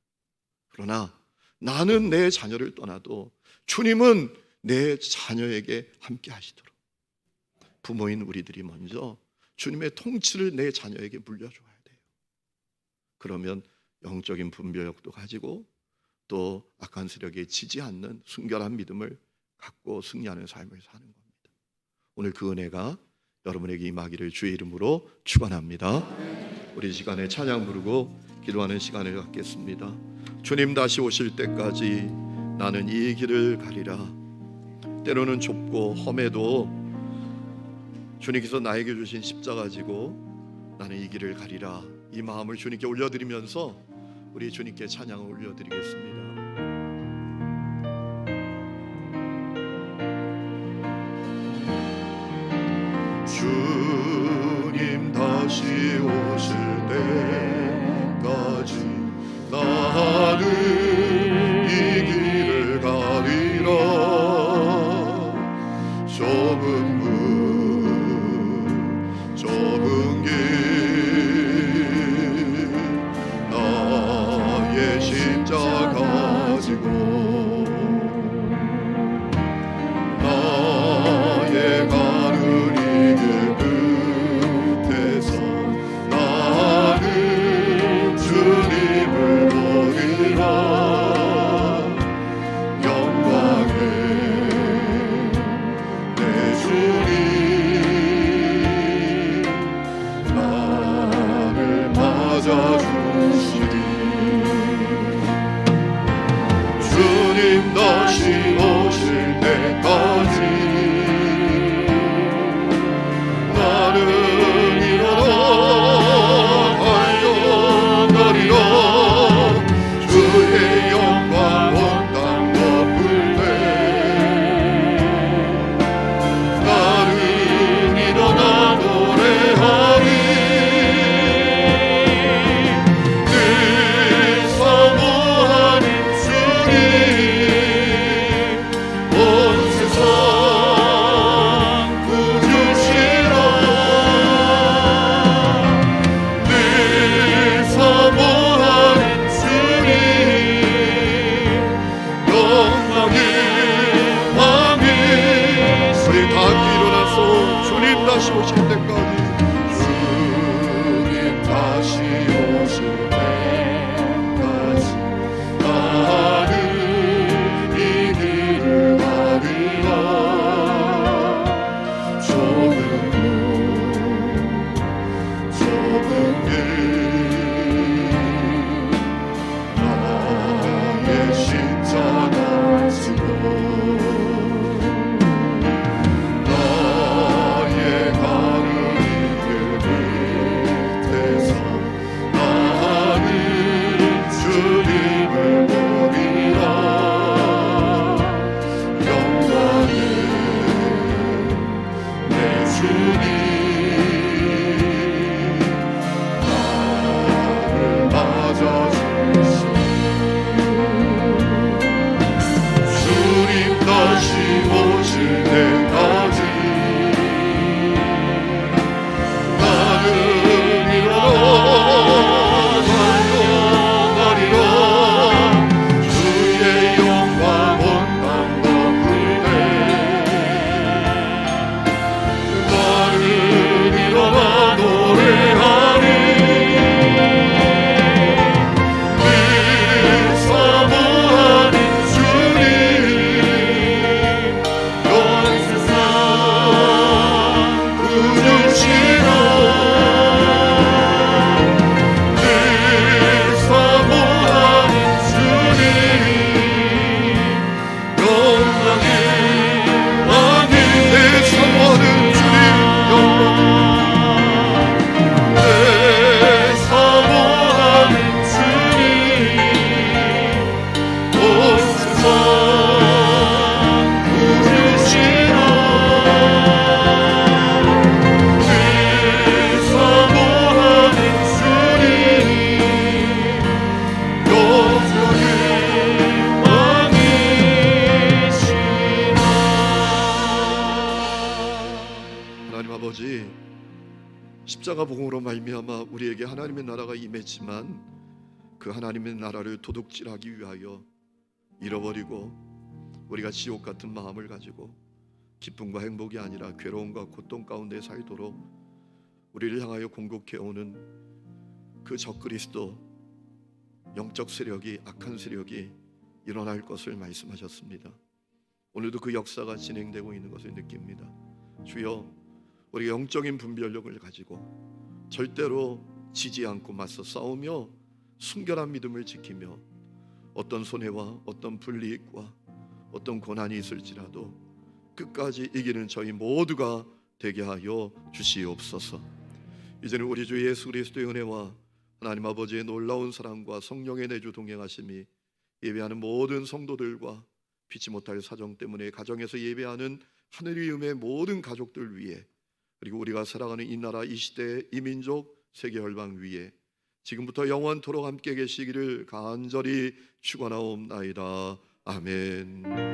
Speaker 1: 그러나 나는 내 자녀를 떠나도 주님은 내 자녀에게 함께 하시도록 부모인 우리들이 먼저 주님의 통치를 내 자녀에게 물려줘야 돼요. 그러면 영적인 분별력도 가지고 또 악한 세력에 지지 않는 순결한 믿음을 갖고 승리하는 삶을 사는 겁니다. 오늘 그 은혜가 여러분에게 임하기를 주의 이름으로 축원합니다. 우리 시간에 찬양 부르고 기도하는 시간을 갖겠습니다. 주님 다시 오실 때까지 나는 이 길을 가리라. 때로는 좁고 험해도 주님께서 나에게 주신 십자가 가지고 나는 이 길을 가리라. 이 마음을 주님께 올려드리면서 우리 주님께 찬양을 올려드리겠습니다. 주님 다시 오실 때까지 나는 이 길을 가리라. 좁은 문 좁은 길 나의 십자가 가지고 나의 가는 이 길 끝에서 나는 주님을 보리라. 영광의 내 주님 나를 맞아주시리. 주 십자가 복음으로 말미암아 우리에게 하나님의 나라가 임했지만 그 하나님의 나라를 도둑질하기 위하여 잃어버리고 우리가 지옥 같은 마음을 가지고 기쁨과 행복이 아니라 괴로움과 고통 가운데 살도록 우리를 향하여 공격해오는 그 적그리스도 영적 세력이, 악한 세력이 일어날 것을 말씀하셨습니다. 오늘도 그 역사가 진행되고 있는 것을 느낍니다. 주여, 우리가 영적인 분별력을 가지고 절대로 지지 않고 맞서 싸우며 순결한 믿음을 지키며 어떤 손해와 어떤 불이익과 어떤 고난이 있을지라도 끝까지 이기는 저희 모두가 되게 하여 주시옵소서. 이제는 우리 주 예수 그리스도의 은혜와 하나님 아버지의 놀라운 사랑과 성령의 내주 동행하심이 예배하는 모든 성도들과 피치 못할 사정 때문에 가정에서 예배하는 하늘의 음의 모든 가족들 위에, 그리고 우리가 살아가는 이 나라, 이 시대, 이 민족, 세계 혈방 위에 지금부터 영원토록 함께 계시기를 간절히 축원하옵나이다. 아멘.